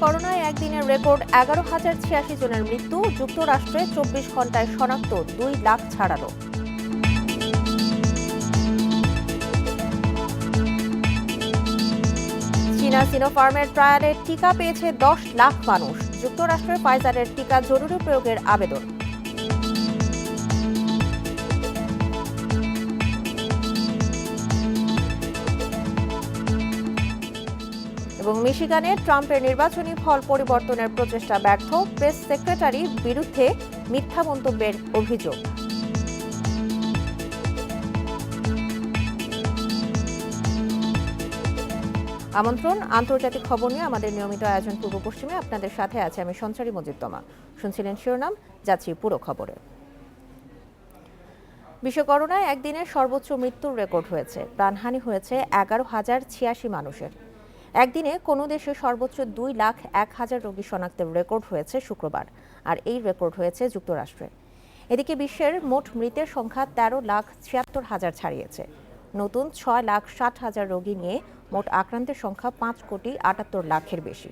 করোনায় একদিনের রেকর্ড 11,086 জনের মৃত্যু। যুক্তরাষ্ট্রে 24 ঘন্টায় শনাক্ত 2 লাখ ছাড়ালো। চীনা সিনোফার্মের ট্রায়ালে টিকা পেয়েছে 10 লাখ মানুষ। যুক্তরাষ্ট্রের ফাইজারের টিকা জরুরি প্রয়োগের আবেদন। এবং মিশিগানে ট্রাম্পের নির্বাচনী ফল পরিবর্তনের প্রচেষ্টা ব্যর্থ। প্রেস সেক্রেটারির বিরুদ্ধে মিথ্যা মন্তব্যের অভিযোগ। আমন্ত্রণ আন্তর্জাতিক খবর নিয়ে আমাদের নিয়মিত আয়োজন পূর্ব পশ্চিমে। আপনাদের সাথে আছে আমি সঞ্চারী মজিদ্দমা। শুনছিলেন শিরোনাম, যাচ্ছি পুরো খবরে। বিশ্ব করোনায় একদিনের সর্বোচ্চ মৃত্যুর রেকর্ড হয়েছে। প্রাণহানি হয়েছে 11,086 মানুষের। একদিনে কোনো দেশে সর্বোচ্চ 2,01,000 রোগী শনাক্তের রেকর্ড হয়েছে শুক্রবার, আর এই রেকর্ড হয়েছে যুক্তরাষ্ট্রে। এদিকে বিশ্বের মোট মৃতের সংখ্যা 13,76,000 ছাড়িয়েছে। নতুন 6,60,000 রোগী নিয়ে মোট আক্রান্তের সংখ্যা 5,78,00,000-এর বেশি।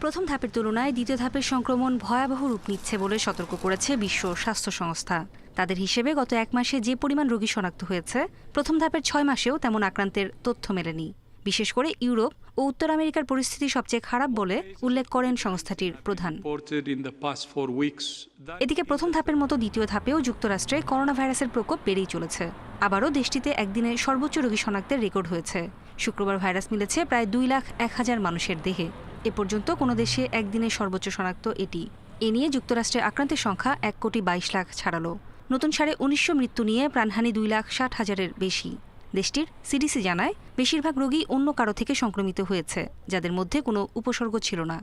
প্রথম ধাপের তুলনায় দ্বিতীয় ধাপের সংক্রমণ ভয়াবহ রূপ নিচ্ছে বলে সতর্ক করেছে বিশ্ব স্বাস্থ্য সংস্থা। তাদের হিসেবে গত 1 মাসে যে পরিমাণ রোগী শনাক্ত হয়েছে, প্রথম ধাপের 6 মাসেও তেমন আক্রান্তের তথ্য মেলেনি। বিশেষ করে ইউরোপ ও উত্তর আমেরিকার পরিস্থিতি সবচেয়ে খারাপ বলে উল্লেখ করেন সংস্থাটির প্রধান। এদিকে প্রথম ধাপের মতো দ্বিতীয় ধাপেও যুক্তরাষ্ট্রে করোনা ভাইরাসের প্রকোপ বেড়েই চলেছে। আবারও দেশটিতে একদিনে সর্বোচ্চ রোগী শনাক্তের রেকর্ড হয়েছে। শুক্রবার ভাইরাস মিলেছে প্রায় 2,01,000 মানুষের দেহে। এ পর্যন্ত কোনো দেশে একদিনে সর্বোচ্চ শনাক্ত এটি। এ নিয়ে যুক্তরাষ্ট্রে আক্রান্তের সংখ্যা 1,22,00,000 ছাড়ালো। নতুন সাড়ে 1900 মৃত্যু নিয়ে প্রাণহানি 2,60,000-এর বেশি। দেশটির সিডিসি জানায়, বেশিরভাগ রোগী অন্য কারো থেকে সংক্রমিত হয়েছে, যাদের মধ্যে কোনো উপসর্গ ছিল না।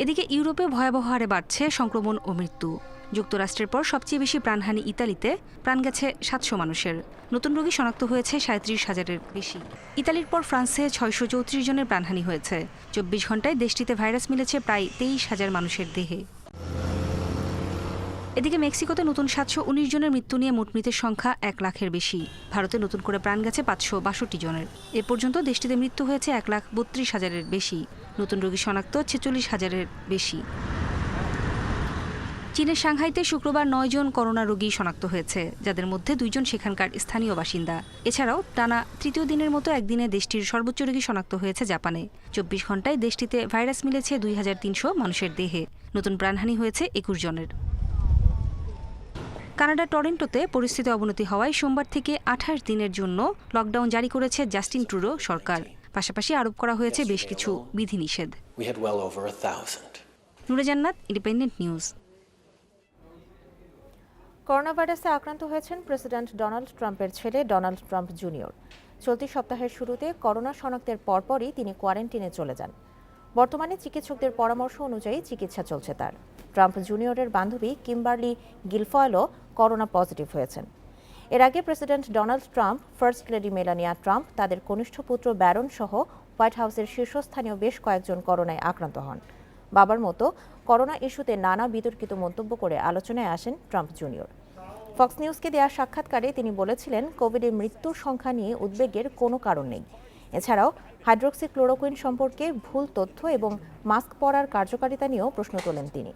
এদিকে ইউরোপে ভয়াবহ হারে বাড়ছে সংক্রমণ ও মৃত্যু। যুক্তরাষ্ট্রের পর সবচেয়ে বেশি প্রাণহানি ইতালিতে, প্রাণ গেছে 700 মানুষের। নতুন রোগী শনাক্ত হয়েছে 37,000-এর বেশি। ইতালির পর ফ্রান্সে 634 জনের প্রাণহানি হয়েছে। 24 ঘন্টায় দেশটিতে ভাইরাস মিলেছে প্রায় 23,000 মানুষের দেহে। এদিকে মেক্সিকোতে নতুন 719 জনের মৃত্যু নিয়ে মোট মৃতের সংখ্যা 1 লাখের বেশি। ভারতে নতুন করে প্রাণ গেছে 562 জনের। এ পর্যন্ত দেশটিতে মৃত্যু হয়েছে 1,32,000-এর বেশি। নতুন রোগী শনাক্ত 46,000-এর বেশি। চীনের সাংহাইতে শুক্রবার 9 জন করোনা রোগী শনাক্ত হয়েছে, যাদের মধ্যে 2 জন সেখানকার স্থানীয় বাসিন্দা। এছাড়াও টানা তৃতীয় দিনের মতো একদিনে দেশটির সর্বোচ্চ রোগী শনাক্ত হয়েছে জাপানে। 24 ঘন্টায় দেশটিতে ভাইরাস মিলেছে 2,300 মানুষের দেহে। নতুন প্রাণহানি হয়েছে 21 জনের। কানাডার টরন্টোতে পরিস্থিতি অবনতি হওয়ায় সোমবার থেকে 28 দিনের জন্য লকডাউন জারি করেছে জাস্টিন ট্রুডো সরকার। পাশাপাশি আরোপ করা হয়েছে বেশ কিছু বিধিনিষেধ। নুরে জান্নাত, ইন্ডিপেন্ডেন্ট নিউজ। করোনা ভাইরাসে আক্রান্ত হয়েছেন প্রেসিডেন্ট ডোনাল্ড ট্রাম্পের ছেলে ডোনাল্ড ট্রাম্প জুনিয়র। চলতি সপ্তাহের শুরুতে করোনা শনাক্তের পরপরই তিনি কোয়ারেন্টিনে চলে যান। বর্তমানে চিকিৎসকদের পরামর্শ অনুযায়ী চিকিৎসা চলছে তার। ট্রাম্প জুনিয়রের বান্ধবী কিম্বার্লি গিলফয়েলও করোনা পজিটিভ হয়েছেন। এর আগে president Donald Trump, first lady Melania Trump, তাদের কনিষ্ঠ পুত্র ব্যারন সহ হোয়াইট হাউসের শীর্ষস্থানীয় বেশ কয়েকজন করোনায় আক্রান্ত হন। বাবার মতো করোনা ইস্যুতে নানা বিতর্কিত মন্তব্য করে আলোচনায় আসেন ট্রাম্প জুনিয়র। ফক্স নিউজকে দেওয়া সাক্ষাৎকারে তিনি বলেছিলেন, কোভিডে মৃত্যুর সংখ্যা নিয়ে উদ্বেগের কোনো কারণ নেই। এছাড়াও হাইড্রক্সিক্লোরোকুইন সম্পর্কে ভুল তথ্য এবং মাস্ক পরার কার্যকারিতা নিয়েও প্রশ্ন তোলেন তিনি।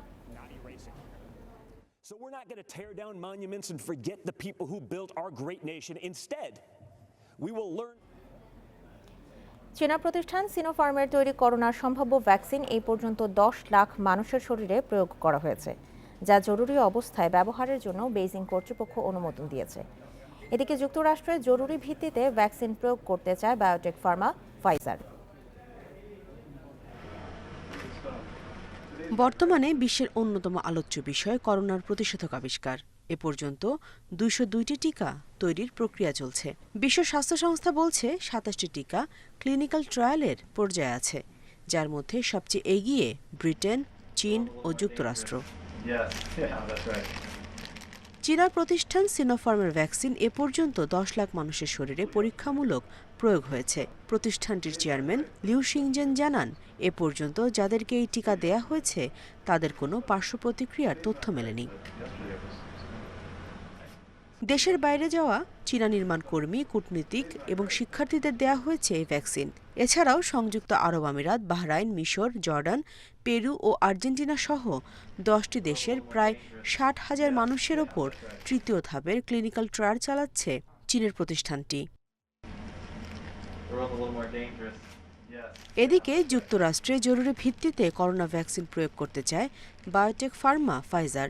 So we're not going to tear down monuments and forget the people who built our great nation. Instead, we will learn. চীনা প্রতিষ্ঠান সিনোফার্মের তৈরি করোনার সম্ভাব্য ভ্যাকসিন এই পর্যন্ত 10 লাখ মানুষের শরীরে প্রয়োগ করা হয়েছে, যা জরুরি অবস্থায় ব্যবহারের জন্য বেইজিং কর্তৃপক্ষ অনুমোদন দিয়েছে। এদিকে যুক্তরাষ্ট্রে জরুরি ভিত্তিতে ভ্যাকসিন প্রয়োগ করতে চায় বায়োটেক ফার্মা ফাইজার। বর্তমানে বিশ্বের অন্যতম আলোচ্য বিষয় করোনার প্রতিষেধক আবিষ্কার। এ পর্যন্ত 202টি টিকা তৈরির প্রক্রিয়া চলছে। বিশ্ব স্বাস্থ্য সংস্থা বলছে 27টি টিকা ক্লিনিক্যাল ট্রায়ালের পর্যায়ে আছে, যার মধ্যে সবচেয়ে এগিয়ে ব্রিটেন, চীন ও যুক্তরাষ্ট্র। চীনা প্রতিষ্ঠান সিনোফার্মের ভ্যাকসিন এ পর্যন্ত 10 লাখ মানুষের শরীরে পরীক্ষামূলক প্রয়োগ হয়েছে। প্রতিষ্ঠানটির চেয়ারম্যান লিউ শিংজেন জানান, এ পর্যন্ত যাদেরকে এই টিকা দেয়া হয়েছে তাদের কোনো পার্শ্ব প্রতিক্রিয়ার তথ্য মেলেনি। দেশের বাইরে যাওয়া চীনা নির্মাণ কর্মী, কূটনীতিক এবং শিক্ষার্থীদের দেয়া হয়েছে এই ভ্যাকসিন। এছাড়াও সংযুক্ত আরব আমিরাত, বাহরাইন, মিশর, জর্ডান, পেরু ও আর্জেন্টিনা সহ 10টি দেশের প্রায় 60,000 মানুষের ওপর তৃতীয় ধাপের ক্লিনিক্যাল ট্রায়াল চালাচ্ছে চীনের প্রতিষ্ঠানটি। এদিকে যুক্তরাষ্ট্রে জরুরি ভিত্তিতে করোনা ভ্যাকসিন প্রয়োগ করতে চায় বায়োটেক ফার্মা ফাইজার।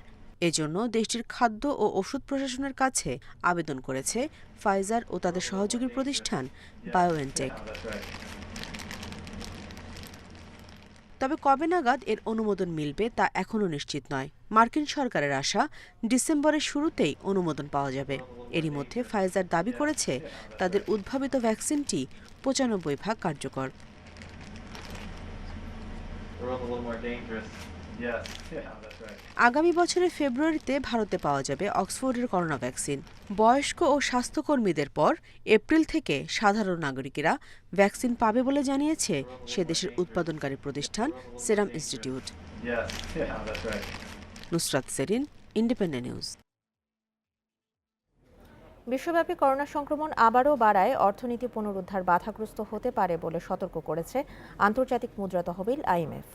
এজন্য দেশটির খাদ্য ও ওষুধ প্রশাসনের কাছে আবেদন করেছে ফাইজার ও তাদের সহযোগী প্রতিষ্ঠান বায়োএনটেক। তবে কবে নাগাদ এর অনুমোদন মিলবে তা এখনও নিশ্চিত নয়। মার্কিন সরকারের আশা ডিসেম্বরের শুরুতেই অনুমোদন পাওয়া যাবে। এরই মধ্যে ফাইজার দাবি করেছে তাদের উদ্ভাবিত ভ্যাকসিনটি 95% কার্যকর। আগামী বছরের ফেব্রুয়ারিতে ভারতে পাওয়া যাবে অক্সফোর্ডের করোনা ভ্যাকসিন। বয়স্ক ও স্বাস্থ্যকর্মীদের পর এপ্রিল থেকে সাধারণ নাগরিকেরা ভ্যাকসিন পাবে বলে জানিয়েছে সে দেশের উৎপাদনকারী প্রতিষ্ঠান সেরাম ইনস্টিটিউট। নুসরাত সেরিন, ইন্ডিপেন্ডেন্ট নিউজ। বিশ্বব্যাপী করোনা সংক্রমণ আবারও বাড়ায় অর্থনীতি পুনরুদ্ধার বাধাগ্রস্ত হতে পারে বলে সতর্ক করেছে আন্তর্জাতিক মুদ্রা তহবিল IMF।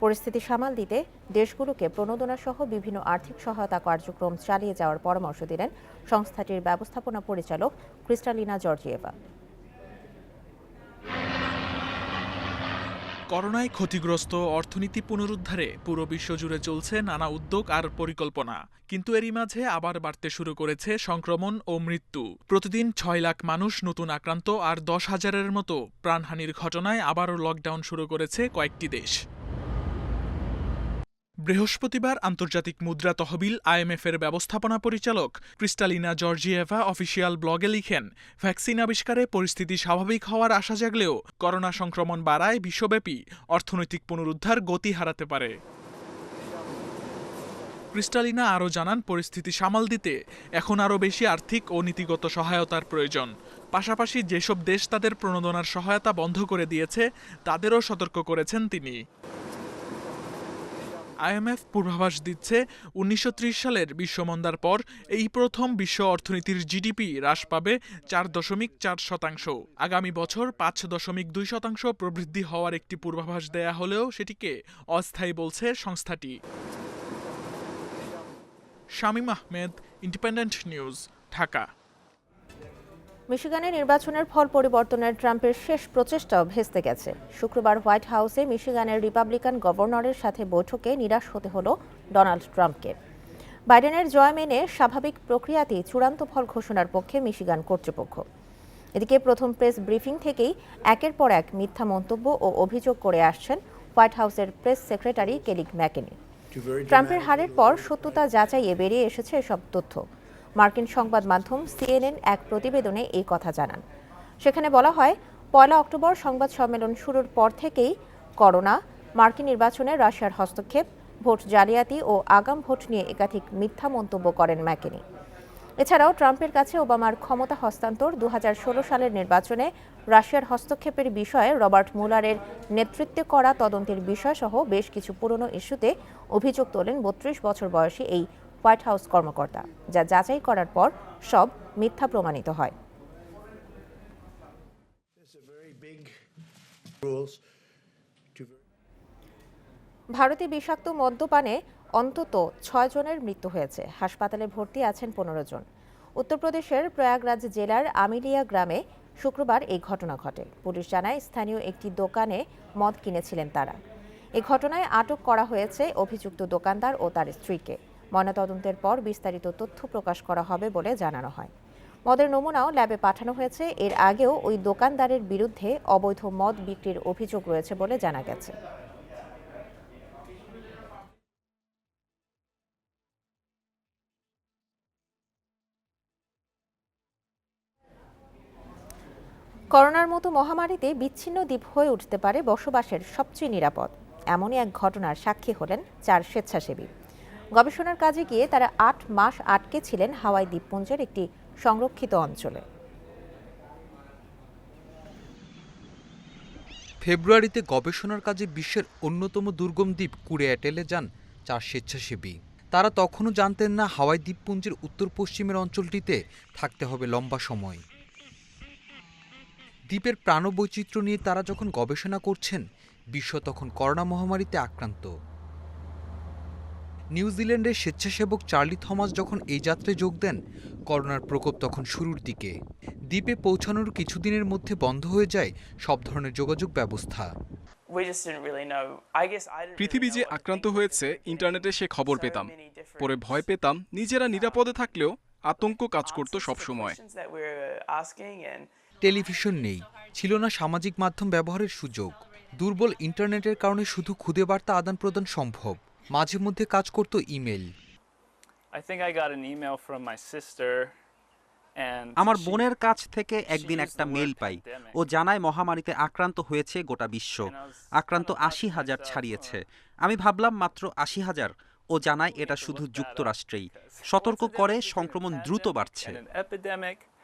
পরিস্থিতি সামাল দিতে দেশগুলোকে প্রণোদনা সহ বিভিন্ন আর্থিক সহায়তা কার্যক্রম চালিয়ে যাওয়ার পরামর্শ দিলেন সংস্থাটির ব্যবস্থাপনা পরিচালক ক্রিস্টালিনা জর্জিয়েভা। করোনায় ক্ষতিগ্রস্ত অর্থনীতি পুনরুদ্ধারে পুরো বিশ্বজুড়ে চলছে নানা উদ্যোগ আর পরিকল্পনা, কিন্তু এরই মাঝে আবার বাড়তে শুরু করেছে সংক্রমণ ও মৃত্যু। প্রতিদিন 6 লাখ মানুষ নতুন আক্রান্ত আর 10,000-এর মতো প্রাণহানির ঘটনায় আবারও লকডাউন শুরু করেছে কয়েকটি দেশ। বৃহস্পতিবার আন্তর্জাতিক মুদ্রা তহবিল IMF-এর ব্যবস্থাপনা পরিচালক ক্রিস্টালিনা জর্জিয়েভা অফিসিয়াল ব্লগে লিখেন, ভ্যাকসিন আবিষ্কারে পরিস্থিতি স্বাভাবিক হওয়ার আশা জাগলেও করোনা সংক্রমণ বাড়ায় বিশ্বব্যাপী অর্থনৈতিক পুনরুদ্ধার গতি হারাতে পারে। ক্রিস্টালিনা আরও জানান, পরিস্থিতি সামাল দিতে এখন আরও বেশি আর্থিক ও নীতিগত সহায়তার প্রয়োজন। পাশাপাশি যেসব দেশ তাদের প্রণোদনার সহায়তা বন্ধ করে দিয়েছে তাদেরও সতর্ক করেছেন তিনি। IMF পূর্বাভাস দিচ্ছে 1930 সালের বিশ্বমন্দার পর এই প্রথম বিশ্ব অর্থনীতির GDP হ্রাস পাবে 4.4%। আগামী বছর 5.2% প্রবৃদ্ধি হওয়ার একটি পূর্বাভাস দেয়া হলেও সেটিকে অস্থায়ী বলছে সংস্থাটি। শামীম আহমেদ, ইন্ডিপেন্ডেন্ট নিউজ, ঢাকা। মিশিগানে নির্বাচনের ফল পরিবর্তনের ট্রাম্পের শেষ প্রচেষ্টাও ভেস্তে গেছে। শুক্রবার হোয়াইট হাউসে মিশিগানের রিপাবলিকান গভর্নরের সাথে বৈঠকে নিরাশ হতে হলো ডোনাল্ড ট্রাম্পকে। বাইডেনের জয় মেনে স্বাভাবিক প্রক্রিয়াতেই চূড়ান্ত ফল ঘোষণার পক্ষে মিশিগান কর্তৃপক্ষ। এদিকে প্রথম প্রেস ব্রিফিং থেকেই একের পর এক মিথ্যা মন্তব্য ও অভিযোগ করে আসছেন হোয়াইট হাউসের প্রেস সেক্রেটারি কেলি ম্যাকেনি। ট্রাম্পের হারের পর সত্যতা যাচাইয়ে বেরিয়ে এসেছে এসব তথ্য। মার্কিন সংবাদ মাধ্যম CNN এক প্রতিবেদনে এই কথা জানান। সেখানে বলা হয়, 1 অক্টোবর সংবাদ সম্মেলন শুরুর পর থেকেই করোনা, মার্কিন নির্বাচনে রাশিয়ার হস্তক্ষেপ, ভোট জালিয়াতি ও আগাম ভোট নিয়ে একাধিক মিথ্যা মন্তব্য করেন ম্যাকেনি। এছাড়াও ট্রাম্পের কাছে ওবামার ক্ষমতা হস্তান্তর, 2016 সালের নির্বাচনে রাশিয়ার হস্তক্ষেপের বিষয়ে রবার্ট মুলারের নেতৃত্বে করা তদন্তের বিষয়সহ বেশ কিছু পুরনো ইস্যুতে অভিযোগ তোলেন 32 বছর বয়সী এই হোয়াইট হাউস কর্মকর্তা, যা যাচাই করার পর সব মিথ্যা প্রমাণিত হয়। ভারতে বিষাক্ত মদ্যপানে অন্তত 6 জনের মৃত্যু হয়েছে। হাসপাতালে ভর্তি আছেন 15 জন। উত্তরপ্রদেশের প্রয়াগরাজ জেলার আমিলিয়া গ্রামে শুক্রবার এই ঘটনা ঘটে। পুলিশ জানায়, স্থানীয় একটি দোকানে মদ কিনেছিলেন তারা। এই ঘটনায় আটক করা হয়েছে অভিযুক্ত দোকানদার ও তার স্ত্রীকে। ময়নাতদন্তের পর বিস্তারিত তথ্য প্রকাশ করা হবে বলে জানানো হয়। মদের নমুনাও ল্যাবে পাঠানো হয়েছে। এর আগেও ওই দোকানদারের বিরুদ্ধে অবৈধ মদ বিক্রির অভিযোগ রয়েছে বলে জানা গেছে। করোনার মতো মহামারীতে বিচ্ছিন্ন দ্বীপ হয়ে উঠতে পারে বসবাসের সবচেয়ে নিরাপদ, এমনই এক ঘটনার সাক্ষী হলেন 4 স্বেচ্ছাসেবী। গবেষণার কাজে গিয়ে তারা 8 মাস আটকে ছিলেন হাওয়াই দ্বীপপুঞ্জের একটি সংরক্ষিত অঞ্চলে। ফেব্রুয়ারিতে গবেষণার কাজে বিশ্বের অন্যতম দুর্গম দ্বীপ কুরে অ্যাটেলে যান 4 স্বেচ্ছাসেবী। তারা তখনও জানতেন না হাওয়াই দ্বীপপুঞ্জের উত্তর পশ্চিমের অঞ্চলটিতে থাকতে হবে লম্বা সময়। দ্বীপের প্রাণবৈচিত্র্য নিয়ে তারা যখন গবেষণা করছেন, বিশ্ব তখন করোনা মহামারীতে আক্রান্ত। নিউজিল্যান্ডের স্বেচ্ছাসেবক চার্লি থমাস যখন এই যাত্রায় যোগ দেন, করোনার প্রকোপ তখন শুরুর দিকে। দ্বীপে পৌঁছানোর কিছুদিনের মধ্যে বন্ধ হয়ে যায় সব ধরনের যোগাযোগ ব্যবস্থা। পৃথিবী যে আক্রান্ত হয়েছে ইন্টারনেটে সে খবর পেতাম, পরে ভয় পেতাম। নিজেরা নিরাপদে থাকলেও আতঙ্ক কাজ করত সবসময়। টেলিভিশন নেই, ছিল না সামাজিক মাধ্যম ব্যবহারের সুযোগ। দুর্বল ইন্টারনেটের কারণে শুধু খুদে বার্তা আদান প্রদান সম্ভব, মাঝে মধ্যে কাজ করত ইমেল। আমার বোনের কাছ থেকে একদিন একটা মেইল পাই। ও জানায় মহামারীতে আক্রান্ত হয়েছে গোটা বিশ্ব, আক্রান্ত ৮০,০০০ ছাড়িয়েছে। আমি ভাবলাম মাত্র ৮০,০০০। ও জানায় এটা শুধু যুক্তরাষ্ট্রেই, সতর্ক করে সংক্রমণ দ্রুত বাড়ছে।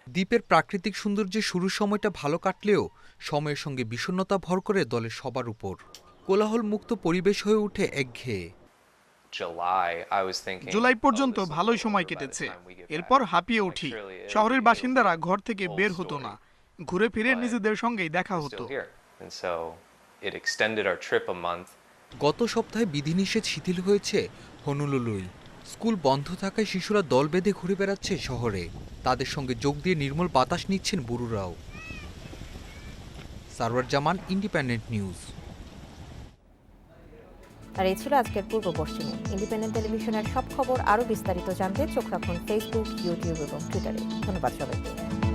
দ্বীপের প্রাকৃতিক সৌন্দর্যের শুরুর সময়টা ভালো কাটলেও সময়ের সঙ্গে বিষণ্ণতা ভর করে দলের সবার উপর। কোলাহল মুক্ত পরিবেশ হয়ে ওঠে একঘেয়ে। জুলাই পর্যন্ত ভালোই সময় কেটেছে, এরপর হাঁপিয়ে উঠি। শহরের বাসিন্দারা ঘর থেকে বের হতো না, ঘুরে ফিরে নিজেদের সঙ্গেই দেখা হতো। গত সপ্তাহে বিধিনিষেধ শিথিল হয়েছে হনুলুলুই। স্কুল বন্ধ থাকায় শিশুরা দল বেঁধে ঘুরে বেড়াচ্ছে শহরে। তাদের সঙ্গে যোগ দিয়ে নির্মল বাতাস নিচ্ছেন বুড়োরাও। সারওয়ার জামান, ইন্ডিপেন্ডেন্ট নিউজ। আর এই ছিল আজকের পূর্ব পশ্চিমে। ইন্ডিপেন্ডেন্ট টেলিভিশনের সব খবর আরও বিস্তারিত জানতে চোখ রাখুন ফেসবুক, ইউটিউব এবং টুইটারে। ধন্যবাদ সবাইকে।